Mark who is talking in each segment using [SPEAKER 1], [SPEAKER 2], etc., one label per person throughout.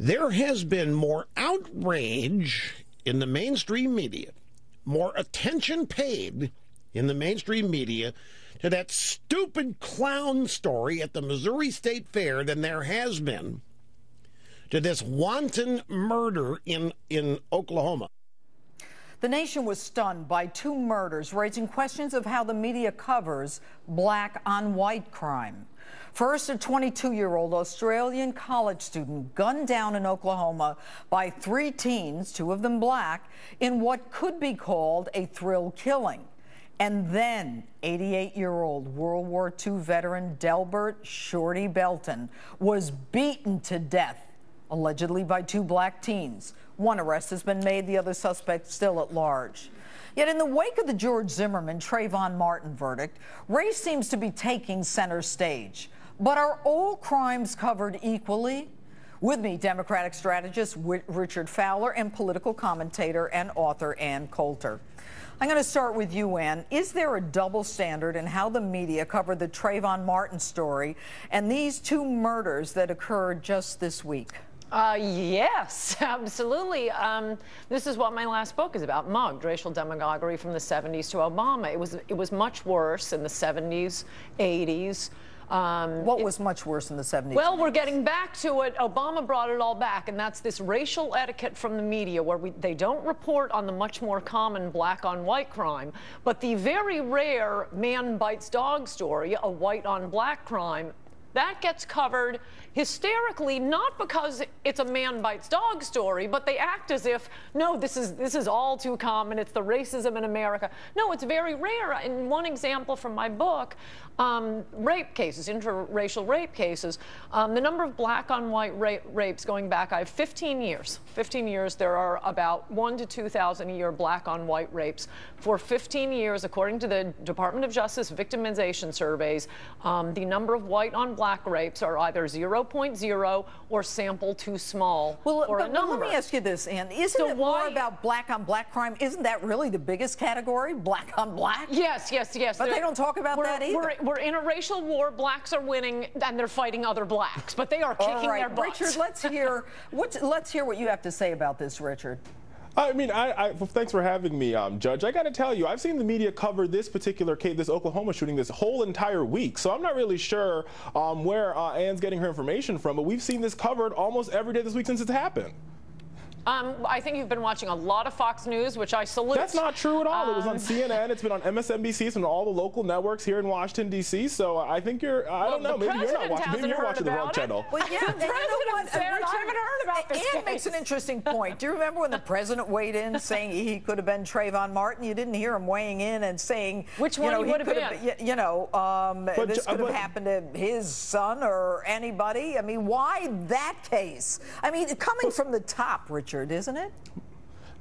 [SPEAKER 1] There has been more outrage in the mainstream media, more attention paid in the mainstream media to that stupid clown story at the Missouri State Fair than there has been to this wanton murder in Oklahoma.
[SPEAKER 2] The nation was stunned by two murders, raising questions of how the media covers black-on-white crime. First, a 22-year-old Australian college student gunned down in Oklahoma by three teens, two of them black, in what could be called a thrill killing. And then 88-year-old World War II veteran Delbert Shorty Belton was beaten to death, allegedly by two black teens. One arrest has been made, the other suspect still at large. Yet in the wake of the George Zimmerman, Trayvon Martin verdict, race seems to be taking center stage. But are all crimes covered equally? With me, Democratic strategist Richard Fowler and political commentator and author Ann Coulter. I'm going to start with you, Ann. Is there a double standard in how the media covered the Trayvon Martin story and these two murders that occurred just this week?
[SPEAKER 3] Yes, absolutely. This is what my last book is about, Mugged, Racial Demagoguery from the 70s to Obama. It was much worse in the 70s, 80s.
[SPEAKER 2] What was much worse in the 70s?
[SPEAKER 3] Well, we're getting back to it. Obama brought it all back, and that's this racial etiquette from the media where they don't report on the much more common black-on-white crime, but the very rare man bites dog story, a white-on-black crime, that gets covered hysterically, not because it's a man bites dog story, but they act as if, no, this is all too common, it's the racism in America. No, it's very rare. In one example from my book, rape cases, interracial rape cases, the number of black-on-white rapes going back, I have 15 years. 15 years, there are about 1,000 to 2,000 a year black-on-white rapes. For 15 years, according to the Department of Justice victimization surveys, the number of white-on-black rapes are either 0.0 or sample too small for a number.
[SPEAKER 2] Let me ask you this, Ann. Isn't it more about black-on-black crime? Isn't that really the biggest category, black-on-black?
[SPEAKER 3] Yes, yes, yes.
[SPEAKER 2] But they don't talk about that either.
[SPEAKER 3] We're in a racial war. Blacks are winning, and they're fighting other blacks, but they are kicking their butts.
[SPEAKER 2] Richard, let's hear what you have to say about this, Richard.
[SPEAKER 4] I mean, thanks for having me, Judge. I got to tell you, I've seen the media cover this particular case, this Oklahoma shooting, this whole entire week. So I'm not really sure where Ann's getting her information from, but we've seen this covered almost every day this week since it's happened.
[SPEAKER 3] I think you've been watching a lot of Fox News, which I salute.
[SPEAKER 4] That's not true at all. It was on CNN. It's been on MSNBC. It's on all the local networks here in Washington, D.C. So I think you're, I don't know, maybe you're not watching. Maybe you're watching the wrong channel.
[SPEAKER 2] Well, yeah,
[SPEAKER 3] the president said, I haven't heard about this
[SPEAKER 2] Ann makes an interesting point. Do you remember when the president weighed in saying he could have been Trayvon Martin? You didn't hear him weighing in and saying,
[SPEAKER 3] which one he would have been.
[SPEAKER 2] This could have happened to his son or anybody. I mean, why that case? I mean, coming from the top, Richard, isn't it?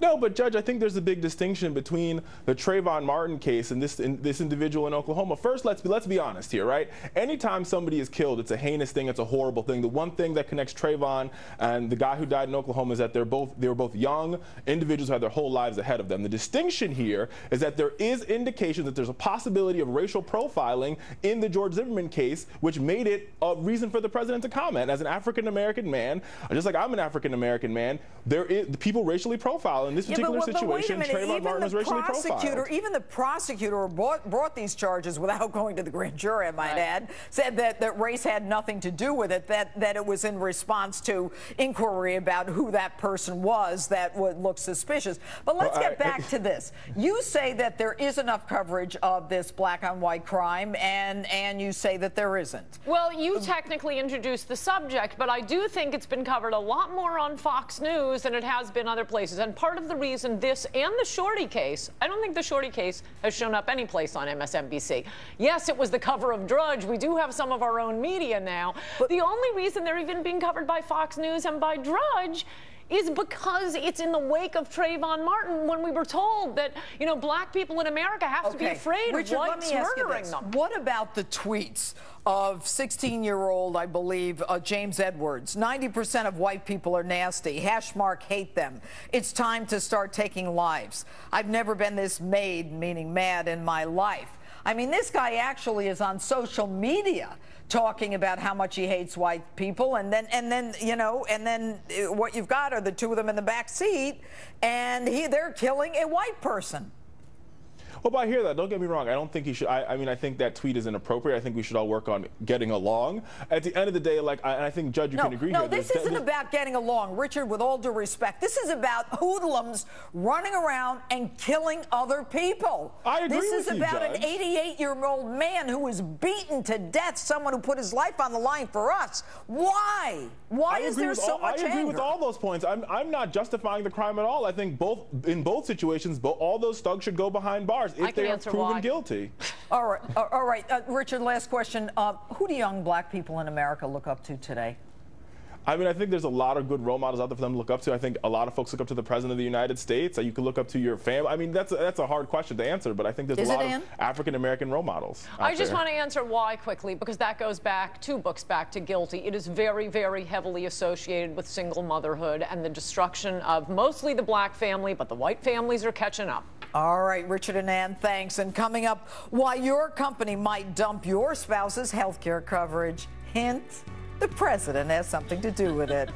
[SPEAKER 4] No, but Judge, I think there's a big distinction between the Trayvon Martin case and this individual in Oklahoma. First, let's be honest here, right? Anytime somebody is killed, it's a heinous thing, it's a horrible thing. The one thing that connects Trayvon and the guy who died in Oklahoma is that they were both young individuals who had their whole lives ahead of them. The distinction here is that there is indication that there's a possibility of racial profiling in the George Zimmerman case, which made it a reason for the president to comment. As an African-American man, just like I'm an African-American man, people racially profile. In this particular situation, Trayvon Martin was racially profiled.
[SPEAKER 2] Even the prosecutor brought these charges without going to the grand jury, I might add, said that race had nothing to do with it, that it was in response to inquiry about who that person was that would look suspicious. But let's get back to this. You say that there is enough coverage of this black-on-white crime, and you say that there isn't.
[SPEAKER 3] Well, you technically introduced the subject, but I do think it's been covered a lot more on Fox News than it has been other places. And part of the reason this and the Shorty case, I don't think the Shorty case has shown up any place on MSNBC. Yes, it was the cover of Drudge. We do have some of our own media now. But the only reason they're even being covered by Fox News and by Drudge is because it's in the wake of Trayvon Martin, when we were told that, you know, black people in America have to be afraid of whites murdering them.
[SPEAKER 2] What about the tweets of 16-year-old, I believe, James Edwards? 90% of white people are nasty. # hate them. It's time to start taking lives. I've never been this meaning mad in my life. I mean, this guy actually is on social media talking about how much he hates white people, and then what you've got are the two of them in the back seat, and they're killing a white person.
[SPEAKER 4] Well, but I hear that. Don't get me wrong. I don't think he should. I mean, I think that tweet is inappropriate. I think we should all work on getting along. At the end of the day, and I think, Judge, you can agree here.
[SPEAKER 2] No, this isn't about getting along, Richard, with all due respect. This is about hoodlums running around and killing other people.
[SPEAKER 4] I agree with you,
[SPEAKER 2] This is about
[SPEAKER 4] Judge.
[SPEAKER 2] an 88-year-old man who was beaten to death, someone who put his life on the line for us. Why? Why is there so much anger?
[SPEAKER 4] I agree with all those points. I'm not justifying the crime at all. I think in both situations, all those thugs should go behind bars if they are proven guilty.
[SPEAKER 2] All right. Richard, last question. Who do young black people in America look up to today?
[SPEAKER 4] I mean, I think there's a lot of good role models out there for them to look up to. I think a lot of folks look up to the President of the United States. You could look up to your family. I mean, that's a hard question to answer, but I think there's a lot of African-American role models out
[SPEAKER 3] I just want to answer why quickly, because that goes back 2 books back to Guilty. It is very, very heavily associated with single motherhood and the destruction of mostly the black family, but the white families are catching up.
[SPEAKER 2] All right, Richard and Ann, thanks. And coming up, why your company might dump your spouse's health care coverage. Hint, the president has something to do with it.